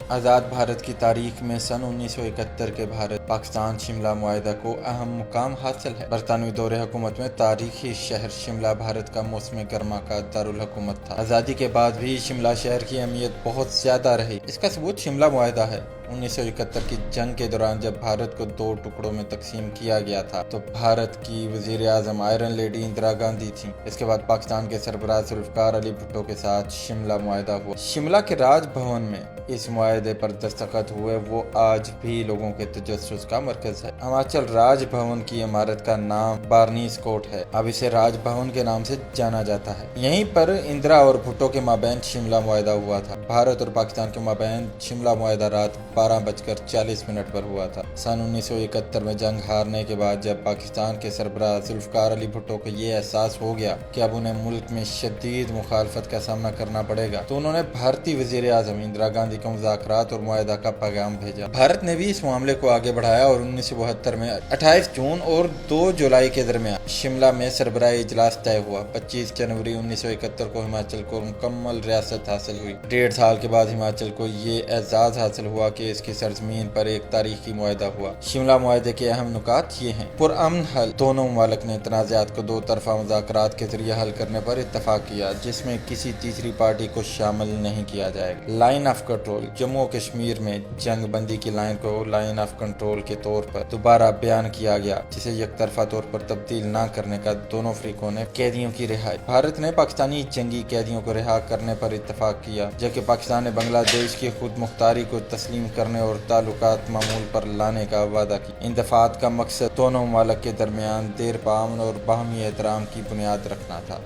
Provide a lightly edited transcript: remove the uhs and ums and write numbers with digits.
آزاد بھارت کی تاریخ میں سن 1971 کے بھارت پاکستان شملہ معاہدہ کو اہم مقام حاصل ہے۔ برطانوی دور حکومت میں تاریخی شہر شملہ بھارت کا موسم گرما کا دارالحکومت تھا۔ آزادی کے بعد بھی شملہ شہر کی اہمیت بہت زیادہ رہی۔ اس کا ثبوت شملہ معاہدہ ہے۔ 1971 کی جنگ کے دوران جب بھارت کو 2 ٹکڑوں میں تقسیم کیا گیا تھا تو بھارت کی وزیر اعظم آئرن لیڈی اندرا گاندھی تھیں۔ اس کے بعد پاکستان کے سربراہ ذوالفقار علی بھٹو کے ساتھ شملہ معاہدہ ہوا۔ شملہ کے راج بھون میں اس معاہدے پر دستخط ہوئے وہ آج بھی لوگوں کے تجسس کا مرکز ہے۔ ہماچل راج بھون کی عمارت کا نام بارنیز کوٹ ہے۔ اب اسے راج بھون کے نام سے جانا جاتا ہے۔ یہیں پر اندرا اور بھٹو کے مابین شملہ معاہدہ ہوا تھا۔ بھارت اور پاکستان کے مابین شملہ معاہدہ رات 12:40 پر ہوا تھا۔ سن 1971 میں جنگ ہارنے کے بعد جب پاکستان کے سربراہ ذوالفقار علی بھٹو کو یہ احساس ہو گیا کہ اب انہیں ملک میں شدید مخالفت کا سامنا کرنا پڑے گا تو انہوں نے بھارتی وزیر اعظم اندرا گاندھی کو مذاکرات اور معاہدہ کا پیغام بھیجا۔ بھارت نے بھی اس معاملے کو آگے بڑھایا اور 1972 میں 28 جون اور 2 جولائی کے درمیان شملہ میں سربراہی اجلاس طے ہوا۔ 25 جنوری 1971 کو ہماچل کو مکمل ریاست حاصل ہوئی۔ 1.5 سال کے بعد ہماچل کو یہ اعزاز حاصل ہوا کہ اس کی سرزمین پر ایک تاریخی معاہدہ ہوا۔ شملہ معاہدے کے اہم نکات یہ ہیں: پرامن حل: دونوں ممالک نے تنازعات کو 2 طرفہ مذاکرات کے ذریعے حل کرنے پر اتفاق کیا جس میں کسی تیسری پارٹی کو شامل نہیں کیا جائے گا۔ لائن آف کنٹرول: جموں و کشمیر میں جنگ بندی کی لائن کو لائن آف کنٹرول کے طور پر دوبارہ بیان کیا گیا جسے یک طرفہ طور پر تبدیل نہ کرنے کا دونوں فریقوں نے قیدیوں کی رہائی: بھارت نے پاکستانی جنگی قیدیوں کو رہا کرنے پر اتفاق کیا جبکہ پاکستان نے بنگلہ دیش کی خود مختاری کو تسلیم کرنے اور تعلقات معمول پر لانے کا وعدہ کیا۔ ان دفعات کا مقصد دونوں ممالک کے درمیان دیر پا امن اور باہمی احترام کی بنیاد رکھنا تھا۔